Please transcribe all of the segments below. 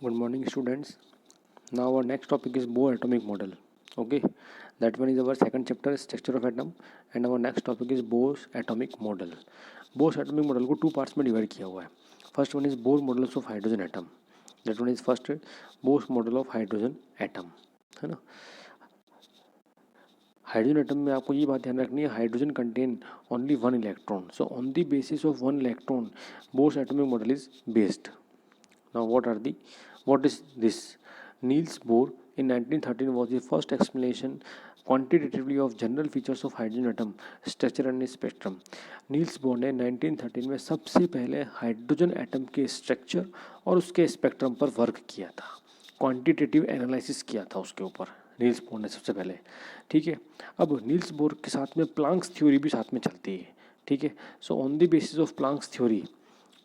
Good morning, students. Now our next topic is Bohr atomic model. Okay, that one is our second chapter, structure of atom, and our next topic is Bohr's atomic model. Bohr's atomic model को two parts में divide किया हुआ है. First one is bore models of hydrogen atom. That one is first Bohr's model of hydrogen atom, है ना. Hydrogen atom में आपको ये बात ध्यान रखनी है, hydrogen contain only one electron. So on the basis of one electron bourse atomic model is based. Now, what is this? Niels Bohr in 1913 was the first explanation quantitatively of general features of hydrogen atom structure and spectrum. Niels Bohr ने 1913 में सबसे पहले hydrogen atom के structure और उसके spectrum पर work किया था, क्वांटिटेटिव एनालिसिस किया था उसके ऊपर नील्स बोर ने सबसे पहले. ठीक है, अब नील्स बोर के साथ में प्लांक्स थ्योरी भी साथ में चलती है. ठीक है, so on the basis of Planck's theory,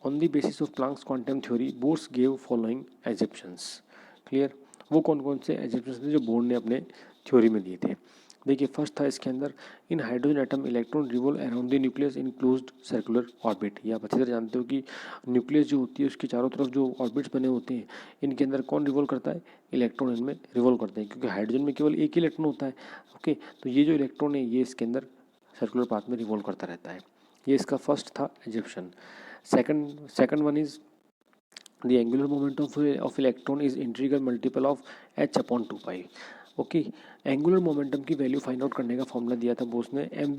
on the basis of Planck's quantum theory, Bohr gave following assumptions. Clear, वो कौन कौन से assumptions थे जो बोर ने अपने थ्योरी में दिए थे. देखिए, फर्स्ट था इसके अंदर, in hydrogen atom electron revolve around the nucleus in closed circular orbit. ये आप अच्छी तरह जानते हो कि न्यूक्लियस जो होती है उसके चारों तरफ जो ऑर्बिट्स बने होते हैं, इनके अंदर कौन रिवॉल्व करता है? इलेक्ट्रॉन इनमें रिवॉल्व करते हैं, क्योंकि हाइड्रोजन में केवल एक ही इलेक्ट्रॉन होता है. ओके, तो ये जो इलेक्ट्रॉन है ये इसके अंदर सर्कुलर पाथ में रिवॉल्व करता रहता है. ये इसका फर्स्ट था assumption. Second one is the angular momentum of electron is integral multiple of h upon 2 pi. Okay, angular momentum की वैल्यू फाइंड आउट करने का फॉर्मूला दिया था बोस ने, M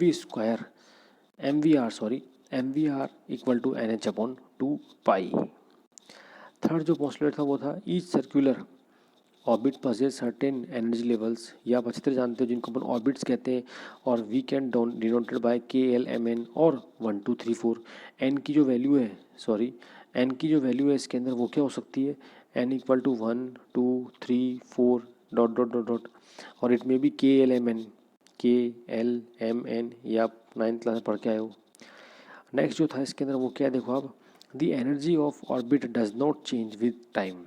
V R equal to N H upon 2 pi. Third जो postulate था वो था each circular orbit possess certain energy levels. ये आप अच्छी तरह जानते हो, जिनको अपन ऑर्बिट्स कहते हैं, और वी कैन डिनोटेड बाय के एल एम एन और 1 2 3 4. एन की जो वैल्यू है, एन की जो वैल्यू है इसके अंदर वो क्या हो सकती है? N equal to 1 2 3 4 dot dot dot dot, और इट में बी के एल एम एन, ये आप 9th क्लास में पढ़ के आए हो. नेक्स्ट जो था इसके अंदर वो क्या है, देखो आप, the energy of orbit does not change with time.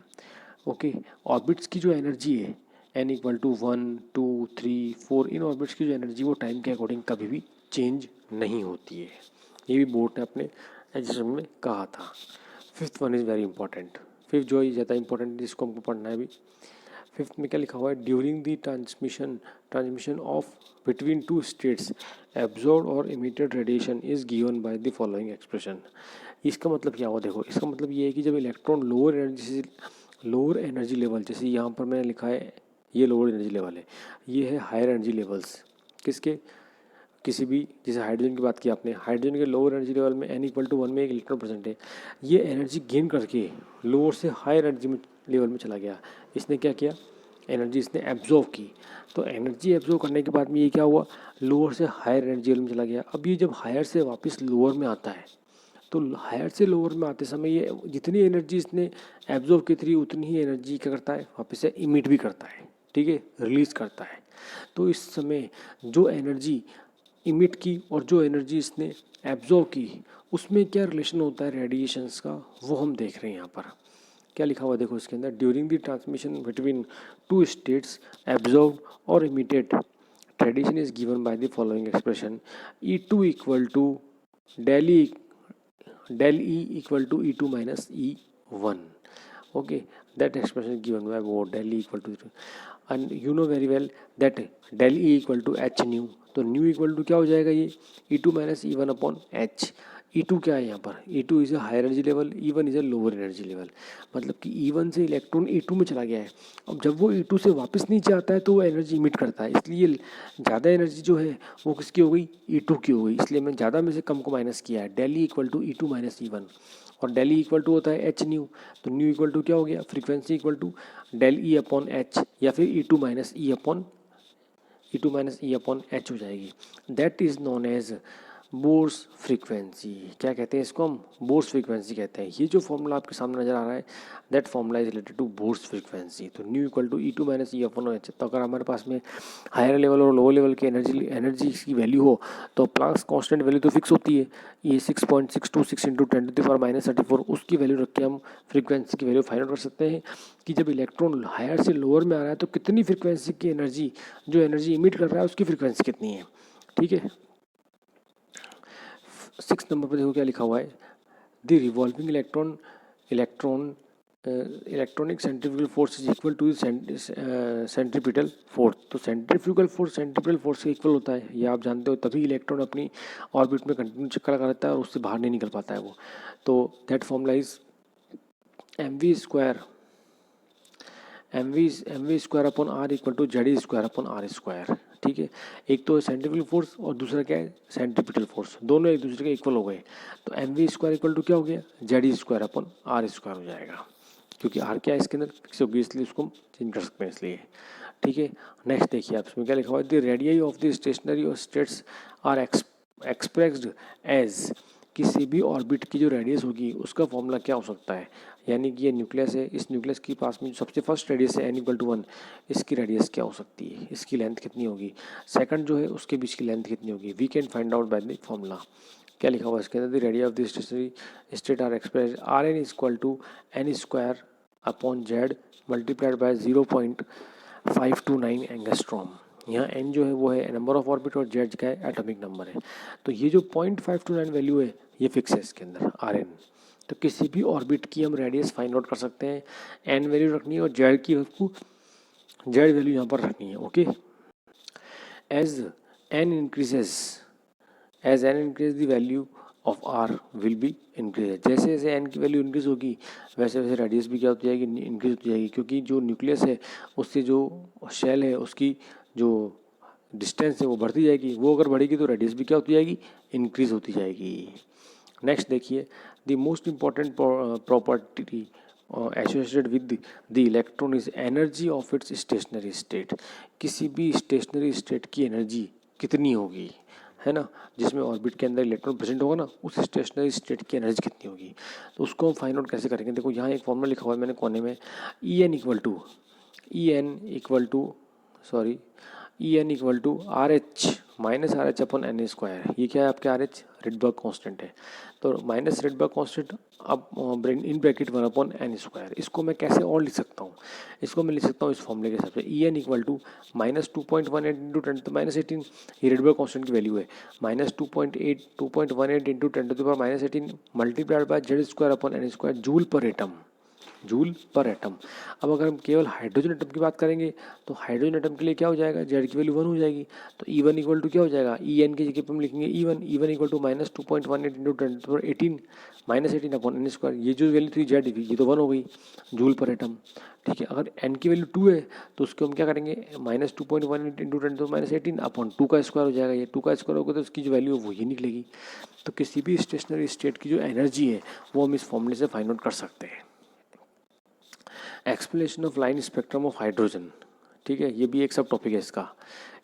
Okay, orbits की जो एनर्जी है एन इक्वल टू 1 2 3 4, इन ऑर्बिट्स की जो एनर्जी वो टाइम के अकॉर्डिंग कभी भी चेंज नहीं होती है. ये भी बोर्ड ने अपने एग्जाम में कहा था. Fifth one is very important. Fifth जो है ज़्यादा इंपॉर्टेंट, जिसको हमको पढ़ना है अभी. फिफ्थ में क्या लिखा हुआ है? During the transmission of between two states absorb और emitted radiation is given by the following expression. इसका मतलब क्या हुआ? देखो, इसका मतलब ये है कि जब इलेक्ट्रॉन लोअर एनर्जी लेवल, जैसे यहाँ पर मैंने लिखा है ये लोअर एनर्जी लेवल है, ये है हायर एनर्जी लेवल्स. किसके? किसी भी, जैसे हाइड्रोजन की बात की आपने, हाइड्रोजन के लोअर एनर्जी लेवल में एन इक्वल टू 1 में एक इलेक्ट्रॉन प्रेजेंट है. ये एनर्जी गेन करके लोअर से हायर एनर्जी में लेवल में चला गया. इसने क्या किया? एनर्जी इसने एब्जॉर्व की. तो एनर्जी एब्जॉर्व करने के बाद में ये क्या हुआ? लोअर से हायर एनर्जी लेवल में चला गया. अब ये जब हायर से वापस लोअर में आता है, तो हायर से लोअर में आते समय ये जितनी एनर्जी इसने एब्जॉर्व की थी उतनी ही एनर्जी क्या करता है? वापस से इमिट भी करता है. ठीक है, रिलीज करता है. तो इस समय जो एनर्जी इमिट की और जो एनर्जी इसने एब्जॉर्व की, उसमें क्या रिलेशन होता है रेडिएशंस का, वो हम देख रहे हैं. यहाँ पर क्या लिखा हुआ है देखो इसके अंदर, during the transmission between two states absorb और emitted radiation is given by the following expression. E2 equal to del E equal to E2 minus E1. Okay, that expression is given by what? Del E equal to, and you know very well that del E equal to H nu. तो nu equal to क्या हो जाएगा? ये E2 minus E1 upon H. E2 क्या है यहाँ पर? E2 is a higher energy level, E1 is a lower energy level. मतलब कि E1 से इलेक्ट्रॉन E2 में चला गया है. अब जब वो E2 से वापस नीचे आता है तो वो एनर्जी इमिट करता है, इसलिए ज़्यादा एनर्जी जो है वो किसकी हो गई? E2 की हो गई. इसलिए मैं ज़्यादा में से कम को माइनस किया है. Del E equal to E2 minus E1, और डेल E इक्वल टू होता है H न्यू. तो न्यू इक्वल टू क्या हो गया? Frequency equal to del E upon H, या फिर E2 minus E upon H हो जाएगी. That is known as Bohr's frequency. क्या कहते हैं इसको? हम बोर्स फ्रीक्वेंसी कहते हैं. ये जो फॉर्मूला आपके सामने नजर आ रहा है, that formula is related to Bohr's frequency. तो nu equal to E2 minus E upon H. तो अगर हमारे पास में हायर लेवल और लोअर लेवल की एनर्जी की वैल्यू हो, तो प्लांक्स कांस्टेंट वैल्यू तो फिक्स होती है, ये 6.626 इंटू 10⁻⁻34. उसकी वैल्यू रख के हम फ्रीक्वेंसी की वैल्यू फाइंड आउट कर सकते हैं कि जब इलेक्ट्रॉन हायर से लोअर में आ रहा है तो कितनी फ्रीक्वेंसी की एनर्जी, जो एनर्जी इमिट कर रहा है उसकी फ्रीक्वेंसी कितनी है. ठीक है, 6 नंबर पर देखो क्या लिखा हुआ है. The revolving electron electronic centrifugal force is equal to centripetal force. तो सेंट्रीफ्यूगल फोर्स सेंट्रीपिटल फोर्स से इक्वल होता है, ये आप जानते हो, तभी इलेक्ट्रॉन अपनी ऑर्बिट में कंटिन्यू चक्कर लगा रहता है और उससे बाहर नहीं निकल पाता है वो। तो that formula is mv square upon R equal to Z square upon R square. ठीक है, एक तो सेंट्रीफ्यूगल फोर्स और दूसरा क्या है सेंट्रीपिटल फोर्स, दोनों एक दूसरे के इक्वल हो गए। तो mv स्क्वायर इक्वल टू क्या हो गया, Z square upon R square हो जाएगा, क्योंकि आर क्या है इसके अंदर फिक्स होगी, इसलिए उसको चेंज कर सकते हैं इसलिए। ठीक है, नेक्स्ट देखिए आप इसमें क्या लिखा हुआ है, the radii of the stationary और स्टेट्स आर एक्सप्रेस्ड एज, किसी भी ऑर्बिट की जो रेडियस होगी उसका फॉर्मूला क्या हो सकता है, यानी कि ये न्यूक्लियस है, इस न्यूक्लियस के पास में जो सबसे फर्स्ट रेडियस है n=1, इसकी रेडियस क्या हो सकती है, इसकी लेंथ कितनी होगी, सेकंड जो है उसके बीच की लेंथ कितनी होगी, we can find out by the formula. क्या लिखा हुआ है इसके अंदर, the radii of the stationary state are express Rn=n² upon Z multiplied by 0.529 angstrom. यहाँ n जो है वो है नंबर ऑफ ऑर्बिट और z का है एटॉमिक नंबर है। तो ये जो 0.529 वैल्यू है ये फिक्स है इसके अंदर Rn। तो किसी भी ऑर्बिट की हम रेडियस फाइंड आउट कर सकते हैं, n वैल्यू रखनी है और z की आपको z वैल्यू यहाँ पर रखनी है। Okay, as n increases the value of r will be increase, जैसे जैसे n की वैल्यू इंक्रीज होगी वैसे वैसे रेडियस भी क्या होती जाएगी, इंक्रीज होती जाएगी, क्योंकि जो न्यूक्लियस है उससे जो शेल है उसकी जो डिस्टेंस है वो बढ़ती जाएगी, वो अगर बढ़ेगी तो रेडियस भी क्या होती जाएगी, इंक्रीज होती जाएगी। नेक्स्ट देखिए, the most important property associated with the electron is energy of its stationery state. किसी भी स्टेशनरी स्टेट की एनर्जी कितनी होगी, है ना, जिसमें ऑर्बिट के अंदर इलेक्ट्रॉन प्रेजेंट होगा ना, उस स्टेशनरी स्टेट की एनर्जी कितनी होगी। तो उसको हम फाइंड आउट कैसे करेंगे, देखो यहाँ एक फॉर्मूला लिखा हुआ है मैंने कोने में, E N equal to R H minus R H upon N square. ये क्या है आपके, आर एच रिडबर्ग कॉन्स्टेंट है, तो माइनस रिडबर्ग कॉन्स्टेंट अब in bracket 1 upon N square. इसको मैं कैसे और लिख सकता हूँ, इसको मैं लिख सकता हूँ इस फॉर्मूले के हिसाब से, E N equal to -2.18 into 10 to -18, ये रिडबर्ग कॉन्स्टेंट की वैल्यू है, -2.18 into 10 to the -18 multiplied by Z square upon N square joule per atom. अब अगर हम केवल हाइड्रोजन एटम की बात करेंगे तो हाइड्रोजन एटम के लिए क्या हो जाएगा, जेड की वैल्यू 1 हो जाएगी, तो E1 इक्वल टू क्या हो जाएगा, ई एन की जगह पर हम लिखेंगे E1 equal to -2.18 into 10 to the 18 -18 upon N square. ये जो वैल्यू थी जेड की, ये तो 1 हो गई जूल पर एटम। ठीक है, अगर एन की वैल्यू 2 है तो उसको हम क्या करेंगे, -2.18 इंटू 10 to the -18 अपॉन 2 का स्क्वायर हो जाएगा, ये 2 का स्क्वायर होगा तो उसकी जो वैल्यू है वो ही निकलेगी। तो किसी भी स्टेशनरी स्टेट की जो एनर्जी है वो हम इस फॉर्मूले से फाइंड आउट कर सकते हैं। Explanation of line spectrum of hydrogen, ठीक है, ये भी एक सब टॉपिक है इसका।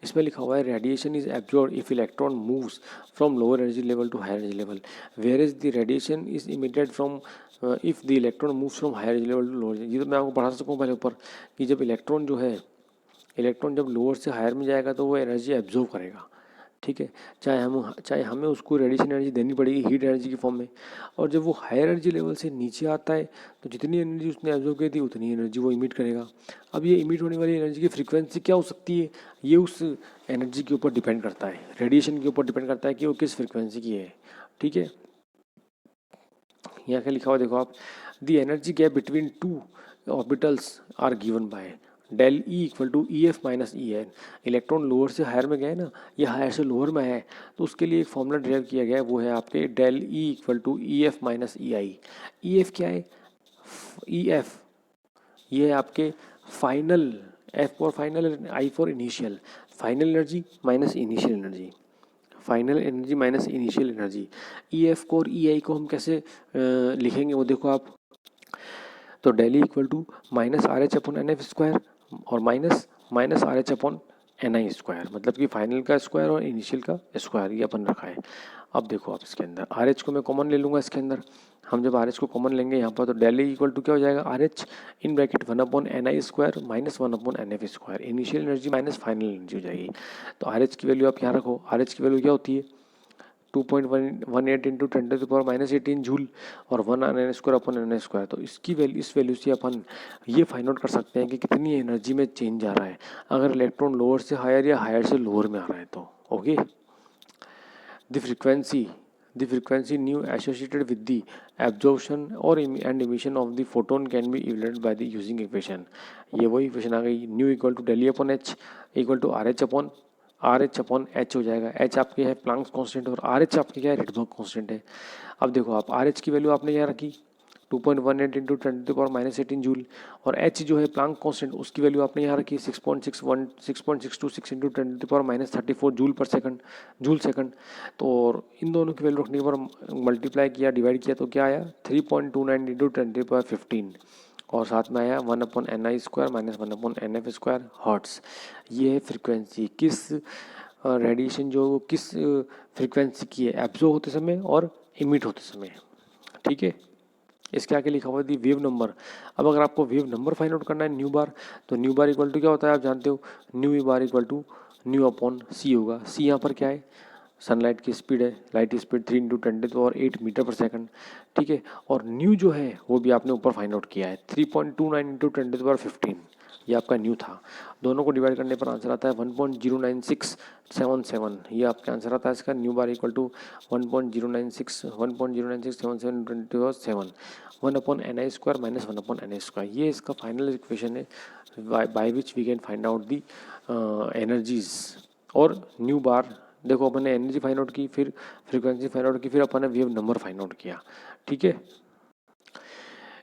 इसमें लिखा हुआ है radiation is absorb if electron moves from lower energy level to higher energy level, where is the radiation is emitted from if the electron moves from higher energy level to lower. ये तो मैं आपको पढ़ा सकूँ पहले ऊपर कि जब इलेक्ट्रॉन जब लोअर से हायर में जाएगा तो वो एनर्जी एब्जॉर्ब करेगा। ठीक है, चाहे हमें उसको रेडिएशन एनर्जी देनी पड़ेगी हीट एनर्जी की फॉर्म में, और जब वो हायर एनर्जी लेवल से नीचे आता है तो जितनी एनर्जी उसने एब्जॉर्ब की थी उतनी एनर्जी वो इमिट करेगा। अब ये इमिट होने वाली एनर्जी की फ्रीक्वेंसी क्या हो सकती है, ये उस एनर्जी के ऊपर डिपेंड करता है, रेडिएशन के ऊपर डिपेंड करता है कि वो किस फ्रीक्वेंसी की है। ठीक है, यहाँ क्या लिखा हुआ देखो आप, the energy gap between two orbitals are given by del E equal to E F minus E N. Electron lower से हायर में गए ना, या हायर से लोअर में है, तो उसके लिए एक फॉर्मूला डिराइव किया गया है, वो है आपके del E equal to E F minus E I. E F क्या है, ई एफ ये है आपके final, F for final, I for initial, final energy minus initial energy, final energy minus initial energy. E F को और ई आई को हम कैसे लिखेंगे वो देखो आप, तो del E equal to minus R H upon N F square और minus R H upon N I square, मतलब कि फाइनल का स्क्वायर और इनिशियल का स्क्वायर, ये अपन रखा है। अब देखो आप इसके अंदर आर एच को मैं कॉमन ले लूँगा, इसके अंदर हम जब आर एच को कॉमन लेंगे यहाँ पर, तो डेल ई इक्वल टू क्या हो जाएगा, R H in bracket 1 upon N I square minus 1 upon N F square, initial energy minus final energy हो जाएगी। तो आर एच की वैल्यू आप यहाँ रखो, आर एच की वैल्यू क्या होती है 2.18 into 10 to the power -18 joule और 1 N square upon N square. तो इसकी वैल्यू, इस वैल्यू से अपन ये फाइंड आउट कर सकते हैं कि कितनी एनर्जी में चेंज आ रहा है अगर इलेक्ट्रॉन लोअर से हायर या हायर से लोअर में आ रहा है तो। Okay, the the frequency nu associated with the absorption और and emission of the photon can be evaluated by the using equation. ये वही इक्वेशन आ गई, nu equal to del E upon H equal to R H upon H हो जाएगा। H आपके है Planck's constant और आर एच आपके क्या है, रिडबर्ग कांस्टेंट है। अब देखो आप आर एच की वैल्यू आपने क्या रखी 2.18 इंटू 10⁻18 जूल, और एच जो है प्लांक कांस्टेंट उसकी वैल्यू आपने यहाँ रखी 6.626 इंटू 10⁻34 जूल सेकंड। तो और इन दोनों की वैल्यू रखने के बाद मल्टीप्लाई किया, डिवाइड किया, तो क्या आया 3.29 इंटू 10⁻15 और साथ में आया 1/ni² माइनस 1/nf² हर्ट्स। ये है फ्रिक्वेंसी, किस रेडिएशन जो किस फ्रिक्वेंसी की है, एब्जॉर्ब होते समय और इमिट होते समय। ठीक है, इसके आगे लिखा हुआ है दी वेव नंबर। अब अगर आपको वेव नंबर फाइंड आउट करना है न्यू बार, तो न्यू बार इक्वल टू क्या होता है आप जानते हो, nu bar equal to nu upon C होगा। सी यहाँ पर क्या है, सनलाइट की स्पीड है, light speed 3 into 10⁸ metre per second. ठीक है, और न्यू जो है वो भी आपने ऊपर फाइंड आउट किया है 3.29 इंटू 10⁻15, ये आपका न्यू था। दोनों को डिवाइड करने पर आंसर आता है 1.09677, ये आपका आंसर आता है इसका। Nu bar equal to 1.09677 1/ni² minus 1/ni²। ये इसका फाइनल इक्वेशन है by which we can find out the energies. और न्यू बार देखो अपन ने एनर्जी फाइंड आउट की, फिर फ्रीक्वेंसी फाइंड आउट की, फिर अपन ने वेव नंबर फाइंड आउट किया। ठीक है,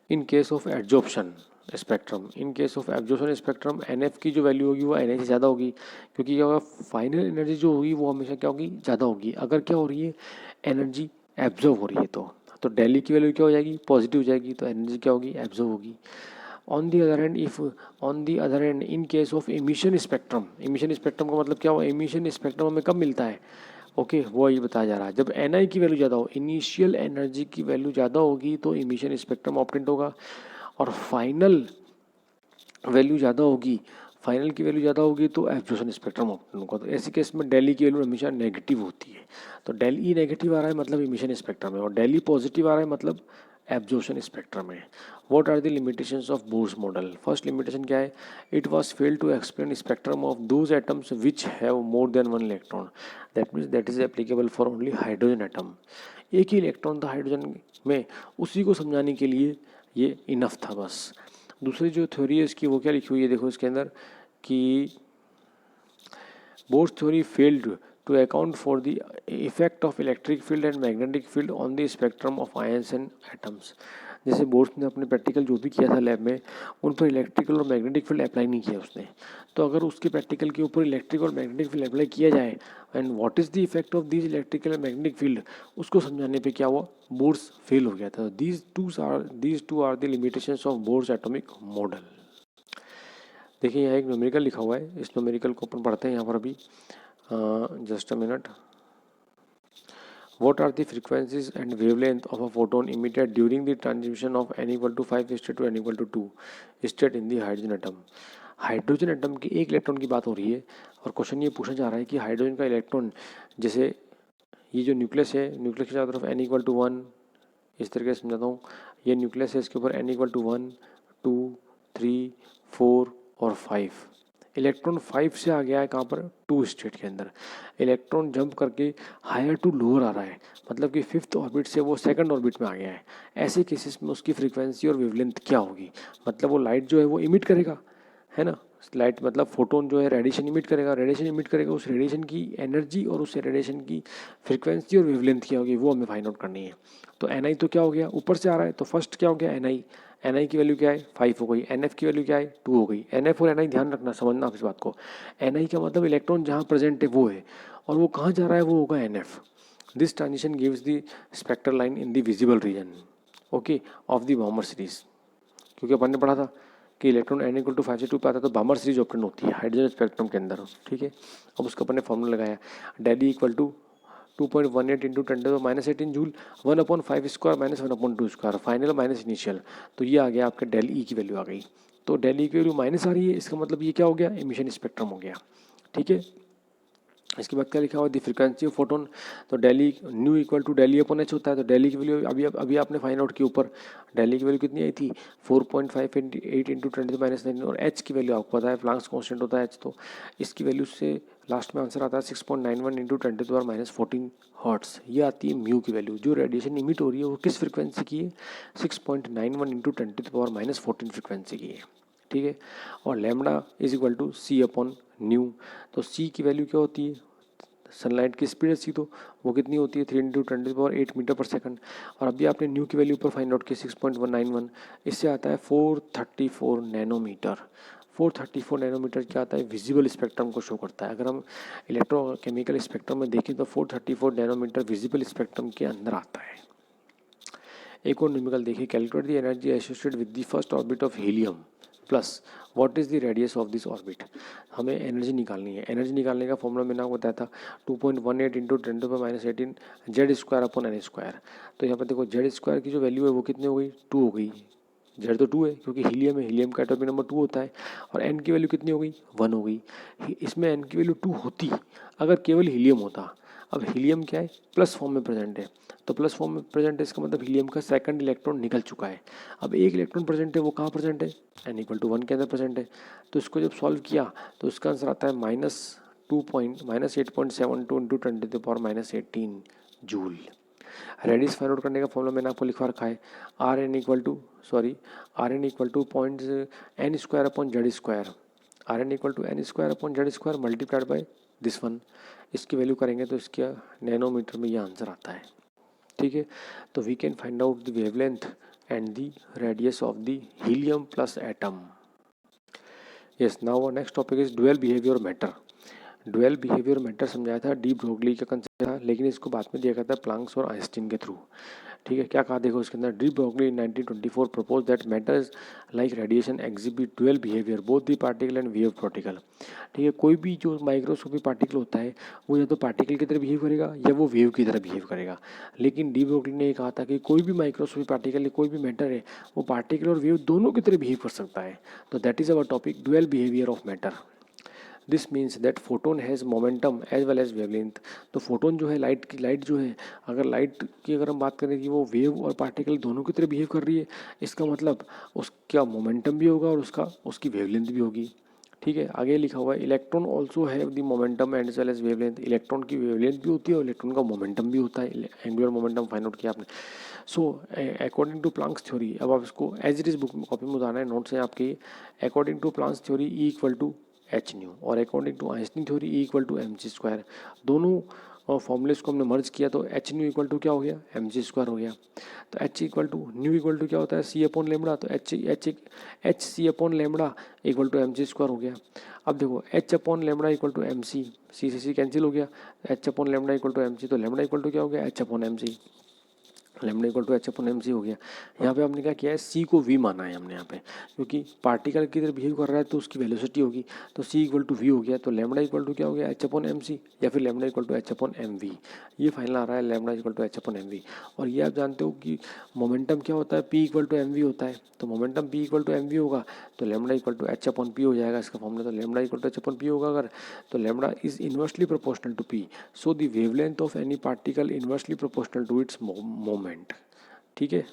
in case of absorption spectrum, in case of absorption spectrum NF की जो वैल्यू होगी वो एनए से ज़्यादा होगी, क्योंकि क्या होगा फाइनल एनर्जी जो होगी वो हमेशा क्या होगी, ज़्यादा होगी। अगर क्या हो रही है, एनर्जी एब्जॉर्ब हो रही है, तो डेली की वैल्यू क्या हो जाएगी, पॉजिटिव हो जाएगी, तो एनर्जी क्या होगी, एब्जॉर्ब होगी। On the other hand in case of emission spectrum, emission spectrum का मतलब क्या हुआ, एमिशन स्पेक्ट्रम हमें कब मिलता है, ओके वो ये बताया जा रहा है जब एन आई की वैल्यू ज़्यादा हो, इनिशियल एनर्जी की वैल्यू ज़्यादा होगी तो इमिशन स्पेक्ट्रम ऑप्टेंट होगा, और फाइनल वैल्यू ज़्यादा होगी, फाइनल की वैल्यू ज़्यादा होगी तो एब्जॉर्प्शन स्पेक्ट्रम ऑप्टेंट होगा। तो ऐसे केस में डेली की वैल्यू हमेशा नेगेटिव होती है, तो डेल ई नेगेटिव आ रहा है मतलब इमिशन स्पेक्ट्रम है, और डेली पॉजिटिव आ रहा है मतलब एब्जॉर्प्शन स्पेक्ट्रम है। What are the limitations of Bohr's model. First limitation क्या है, it was failed to explain spectrum of those atoms which have more than one electron, that means that is applicable for only hydrogen atom. एक ही electron था hydrogen में, उसी को समझाने के लिए ये इनफ था बस। दूसरी जो थ्योरी है इसकी वो क्या लिखी हुई है, देखो इसके अंदर कि bourse theory failed to account for the effect of electric field and magnetic field on the spectrum of ions and atoms। जैसे बोर्स ने अपने प्रैक्टिकल जो भी किया था लैब में, उन पर इलेक्ट्रिकल और मैग्नेटिक फील्ड अप्लाई नहीं किया उसने, तो अगर उसके प्रैक्टिकल के ऊपर इलेक्ट्रिक और मैग्नेटिक फील्ड अप्लाई किया जाए and what is the effect of these electrical and magnetic field, उसको समझाने पे क्या हुआ, बोर्स फेल हो गया था। These two are the limitations of Bohr's atomic model. देखिए यहाँ एक न्यूमेरिकल लिखा हुआ है, इस न्यूमेरिकल को अपन पढ़ते हैं यहाँ पर अभी, just a minute। What are the frequencies and wavelength of a photon emitted during the transmission of n equal to 5 state to n equal to 2 state in the hydrogen atom। Hydrogen atom की एक electron की बात हो रही है, और question ये पूछा जा रहा है कि हाइड्रोजन का इलेक्ट्रॉन, जैसे ये जो न्यूक्लियस है, न्यूक्लियस की चारों तरफ n इक्वल टू 1, इस तरीके से समझाता हूँ, ये न्यूक्लियस है, इसके ऊपर n इक्वल टू 1 2 3 4 और 5, इलेक्ट्रॉन 5 से आ गया है कहाँ पर, 2 स्टेट के अंदर। इलेक्ट्रॉन जंप करके हायर टू लोअर आ रहा है, मतलब कि 5th ऑर्बिट से वो 2nd ऑर्बिट में आ गया है। ऐसे केसेस में उसकी फ्रीक्वेंसी और वेवलेंथ क्या होगी, मतलब वो लाइट जो है वो इमिट करेगा, है ना, लाइट मतलब फोटोन जो है रेडिएशन इमिट करेगा, उस रेडिएशन की एनर्जी और उस रेडिएशन की फ्रीक्वेंसी और वेवलेंथ क्या होगी वो हमें फाइंड आउट करनी है। तो एन आई तो क्या हो गया, ऊपर से आ रहा है, तो फर्स्ट क्या हो गया, एन आई की वैल्यू क्या है 5 हो गई, एन एफ की वैल्यू क्या है 2 हो गई। एन एफ और एन आई ध्यान रखना, समझना आप इस बात को, एन आई का मतलब इलेक्ट्रॉन जहाँ प्रेजेंट है वो है, और वो कहाँ जा रहा है वो होगा N F. This transition gives the spectral line in the visible region, okay, of the Balmer series, क्योंकि अपन ने पढ़ा था कि इलेक्ट्रॉन एन इक्वल टू 5 से 2 पे आता है तो बाउमर सीरीज ऑप्टेंट होती है हाइड्रोजन स्पेक्ट्रम के अंदर। ठीक है, अब उसका अपन ने फॉर्मूला लगाया, del E equal to 2.18 into 10⁻18 joule 1/5² minus 1/2², final minus initial, तो ये आ गया आपका डेल ई की वैल्यू आ गई। तो डेल ई की वैल्यू माइनस आ रही है, इसका मतलब ये क्या हो गया, एमिशन स्पेक्ट्रम हो गया। ठीक है, इसके बाद क्या लिखा हुआ, दी फ्रीक्वेंसी ऑफ फोटोन, तो del E nu equal to del E upon H होता है, तो डेली की वैल्यू अभी आपने फाइंड आउट की ऊपर, डेली की वैल्यू कितनी आई थी 4.58 इंटू 10⁻9, और एच की वैल्यू आपको पता है प्लांक्स कांस्टेंट होता है एच, तो इसकी वैल्यू से लास्ट में आंसर आता है 6.91 इंटू 10⁻14 हर्ट्स। ये आती है म्यू की वैल्यू। जो रेडिएशन इमिट हो रही है वो किस फ्रिक्वेंसी की है? 6.91 इंटू 10⁻14 फ्रिक्वेंसी की है, ठीक है। और lambda is equal to C upon nu. तो सी की वैल्यू क्या होती है? सनलाइट की स्पीड है सी, तो वो कितनी होती है? 3 इंटू 10⁸ मीटर पर सेकंड। और अभी आपने न्यू की वैल्यू पर फाइंड आउट की 6.191, इससे आता है 434 नैनोमीटर। 434 नैनोमीटर क्या आता है? विजिबल स्पेक्ट्रम को शो करता है। अगर हम इलेक्ट्रोकेमिकल स्पेक्ट्रम में देखें तो 434 नैनोमीटर विजिबल स्पेक्ट्रम के अंदर आता है। एक और न्यूमेरिकल देखिए, calculate the energy associated with the first orbit of helium plus what is the radius of this orbit. हमें एनर्जी निकालनी है। एनर्जी निकालने का फॉर्मूला मैंने आपको बताया था 2.18 into 10⁻18 Z square upon N square. तो यहाँ पर देखो जेड स्क्वायर की जो वैल्यू है वो कितनी हो गई? 2 हो गई। जेड तो 2 है क्योंकि हीलियम है, हीलियम का एटॉमिक नंबर 2 होता है। और एन की वैल्यू कितनी हो गई? 1 हो गई। इसमें एन की वैल्यू 2 होती अगर केवल हीलियम होता। अब हीलियम क्या है? प्लस फॉर्म में प्रेजेंट है, तो प्लस फॉर्म में प्रेजेंट है इसका मतलब हीलियम का सेकंड इलेक्ट्रॉन निकल चुका है। अब एक इलेक्ट्रॉन प्रेजेंट है, वो कहाँ प्रेजेंट है? n=1 के अंदर प्रेजेंट है। तो इसको जब सॉल्व किया तो इसका आंसर आता है -8.72 into 10⁻18 joule. Radius find out करने का फॉर्मूला मैंने आपको लिखवा रखा है Rn point n square upon Z square. Rn=n² upon Z square multiplied by this one. इसकी वैल्यू करेंगे तो इसका नैनोमीटर में ये आंसर आता है, ठीक है। तो we can find out the wavelength and the radius of the helium plus atom. Yes, now our next topic is dual behaviour matter. Dual behaviour matter समझाया था, डी ब्रोगली का कंसेप्ट था, लेकिन इसको बाद में दिया गया था प्लांक्स और आइंस्टीन के थ्रू, ठीक है। क्या कहा देखो इसके अंदर, de Broglie in 1924 propose that matters like radiation exhibit dual behaviour both the particle and wave particle, ठीक है। कोई भी जो माइक्रोस्कोपिक पार्टिकल होता है वो या तो पार्टिकल की तरह बिहेव करेगा या वो वेव की तरह बिहेव करेगा। लेकिन डी ब्रोगली ने कहा था कि कोई भी माइक्रोस्कोपिक पार्टिकल, कोई भी मैटर है, वो पार्टिकल और वेव दोनों की तरह बिहेव कर सकता है। तो that is our topic, dual behaviour of matter. This means that photon has momentum as well as wavelength. तो फोटोन जो है, लाइट जो है, अगर लाइट की अगर हम बात करें कि वो वेव और पार्टिकल दोनों की तरह बिहेव कर रही है, इसका मतलब उसका मोमेंटम भी होगा और उसकी वेवलेंथ भी होगी, ठीक है। आगे लिखा हुआ है electron also have the momentum as well as wavelength. Electron की वेवलेंथ भी होती है और इलेक्ट्रॉन का मोमेंटम भी होता है। एंगुलर मोमेंटम फाइंड आउट किया आपने। So according to Planck's theory, अब आप इसको एज इट इज बुक में कॉपी में उतारना है, नोट्स हैं आपके। According to Planck's theory E = H nu और according to Einstein theory E = mc²। दोनों फॉर्मूलेस को हमने मर्ज किया तो एच न्यू इक्वल टू क्या हो गया? mc² हो गया। तो h equal to nu equal to क्या होता है? C upon lambda. तो h c upon lambda equal to mc² हो गया। अब देखो h upon lambda equal to m c से सी कैंसिल हो गया। H upon lambda equal to m c, तो लेमड़ा इक्वल टू क्या हो गया? H upon m c. Lambda equal to h upon m c हो गया। यहाँ पे हमने क्या किया है? सी को वी माना है हमने यहाँ पे, क्योंकि पार्टिकल की तरह बिहेव कर रहा है तो उसकी वेलोसिटी होगी। तो सी इक्वल टू वी हो गया। तो लेमडा इक्वल टू क्या हो गया? एच अपॉन एम सी, या फिर lambda equal to h upon m v. ये फाइनल आ रहा है lambda equal to h upon m v. और ये आप जानते हो कि मोमेंटम क्या होता है? P equal to m v होता है। तो momentum p equal to m v होगा तो lambda equal to h upon p हो जाएगा इसका फॉर्मूला। तो lambda equal to h upon p होगा अगर, तो lambda is inversely proportional to p. So the wavelength of any particle inversely proportional to its moment, ठीक है।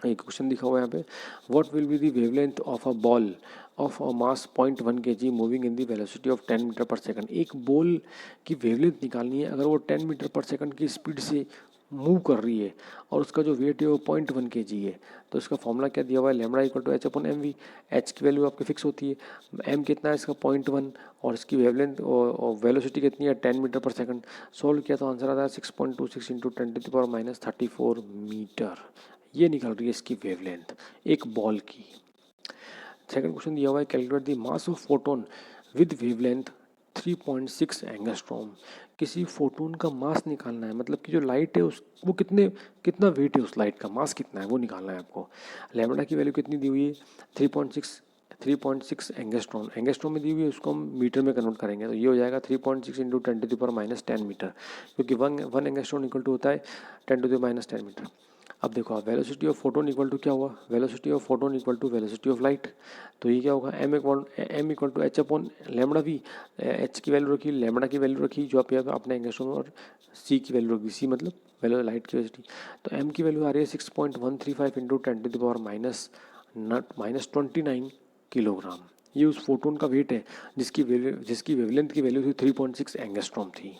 एक क्वेश्चन दिखा हुआ है यहाँ पे, what will be the wavelength of a ball of a mass 0.1 kg moving in the velocity of 10 metre per second. एक ball की वेवलेंथ निकालनी है अगर वो 10 मीटर पर सेकंड की स्पीड से मूव कर रही है और उसका जो वेट है वो 0.1 kg है। तो इसका फॉर्मूला क्या दिया हुआ है? Lambda equal to h upon m v. H की वैल्यू आपकी फिक्स होती है, एम कितना है इसका? 0.1, और इसकी वेवलेंथ और वेलोसिटी कितनी है? 10 मीटर पर सेकंड। सोल्व किया तो आंसर आता है 6.26 इंटू 10⁻−34 मीटर। ये निकल रही है इसकी वेवलेंथ एक बॉल की। सेकंड क्वेश्चन दिया हुआ है, calculate the mass of photon with wavelength 3.6 angstrom. किसी फोटोन का मास निकालना है, मतलब कि जो लाइट है उस वो कितना वेट है, उस लाइट का मास कितना है वो निकालना है आपको। लैम्बडा की वैल्यू कितनी दी हुई है? 3.6 एंगस्ट्रॉम। एंगस्ट्रॉम में दी हुई है, उसको हम मीटर में कन्वर्ट करेंगे तो ये हो जाएगा 3.6 इंटू 10⁻10 मीटर, क्योंकि वन एंगस्ट्रॉम इक्वल टू होता है 10⁻10 मीटर। अब देखो आप, velocity of photon equal to क्या हुआ? Velocity of photon equal to velocity of light. तो ये क्या होगा? M equal to h upon lambda v. H की वैल्यू रखी, लेमडा की वैल्यू रखी जो आप यहाँ पे अपने एंगस्ट्रॉम में, और सी की वैल्यू रखी, सी मतलब वैल्यू लाइट की वेलोसिटी। तो एम की वैल्यू आ रही है 6.135 इंटू 10⁻−29 किलोग्राम। ये उस फोटोन का वेट है जिसकी वेवलेंथ की वैल्यू थी 3.6 एंगस्ट्रॉम थी।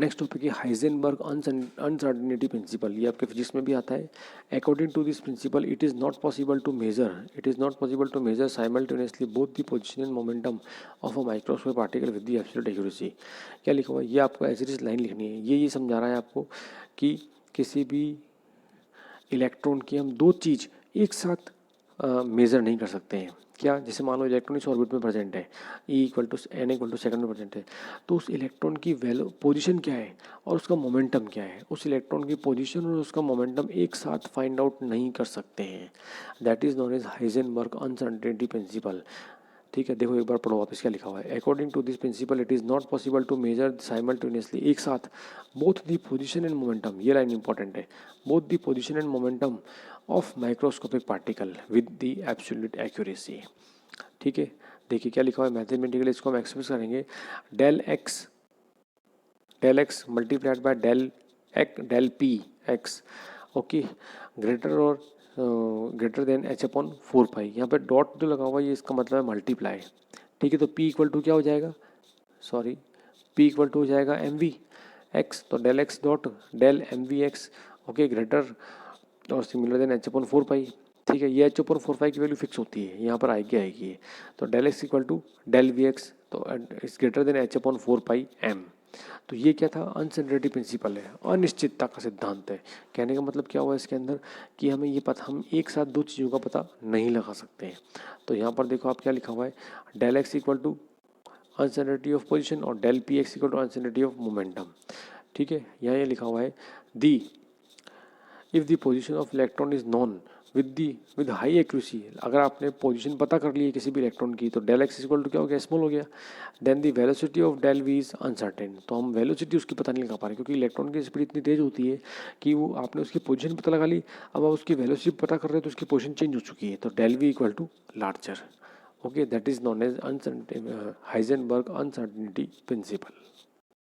नेक्स्ट टॉपिक है हाइजेनबर्ग अनसर्टेनिटी प्रिंसिपल। ये आपके फिजिक्स में भी आता है। According to this principle it is not possible to measure simultaneously both the position and momentum of a microscopic particle with the absolute accuracy. क्या लिखा हुआ है, ये आपको ऐसी लाइन लिखनी है। ये समझा रहा है आपको कि किसी भी इलेक्ट्रॉन की हम दो चीज़ एक साथ मेज़र नहीं कर सकते हैं। क्या, जैसे मान लो इलेक्ट्रॉन इस ऑर्बिट में प्रेजेंट है, E=n=2 में प्रेजेंट है, तो उस इलेक्ट्रॉन की वैल्यू पोजीशन क्या है और उसका मोमेंटम क्या है, उस इलेक्ट्रॉन की पोजीशन और उसका मोमेंटम एक साथ फाइंड आउट नहीं कर सकते हैं। That is known as Heisenberg uncertainty principle. ठीक है, देखो एक बार पढ़ो वापस क्या लिखा हुआ है। According to this principle it is not possible to measure simultaneously, एक साथ, both the position and momentum, ये लाइन इंपॉर्टेंट है, both the position and momentum of microscopic particle with the absolute accuracy. ठीक है, देखिए क्या लिखा हुआ है मैथमेटिकली, इसको हम एक्सप्रेस करेंगे del x multiplied by del p x, okay, greater than h/4π। यहाँ पे डॉट जो लगा हुआ है ये इसका मतलब है मल्टीप्लाई। ठीक है, तो p क्या हो जाएगा, p हो जाएगा mv(x), तो del x dot del mv(x), okay, greater और सिमिलर देन h/4π। ठीक है, ये h/4π की वैल्यू फिक्स होती है, यहाँ पर आएगी तो del x equal to del v x, तो इट्स ग्रेटर देन h/4πm। तो ये क्या था, अनसर्टेनिटी प्रिंसिपल है, अनिश्चितता का सिद्धांत है। कहने का मतलब क्या हुआ इसके अंदर कि हमें ये पता, हम एक साथ दो चीज़ों का पता नहीं लगा सकते हैं। तो यहाँ पर देखो आप क्या लिखा हुआ है, del x equal to uncertainty of position और del p x equal to uncertainty of momentum. ठीक है, यहाँ ये लिखा हुआ है the if the position of electron is known with high accuracy, अगर आपने पोजीशन पता कर ली है किसी भी इलेक्ट्रॉन की, तो डेल एक्स इक्वल टू क्या हो गया, स्मॉल हो गया, then the velocity of del v is uncertain. तो हम वेलोसिटी उसकी पता नहीं लगा पा रहे क्योंकि इलेक्ट्रॉन की स्पीड इतनी तेज होती है कि वो आपने उसकी पोजीशन पता लगा ली, अब आप उसकी वेलोसिटी पता कर रहे हो तो उसकी पोजीशन चेंज हो चुकी है, तो del v equal to larger. Okay, that is known as Heisenberg uncertainty principal.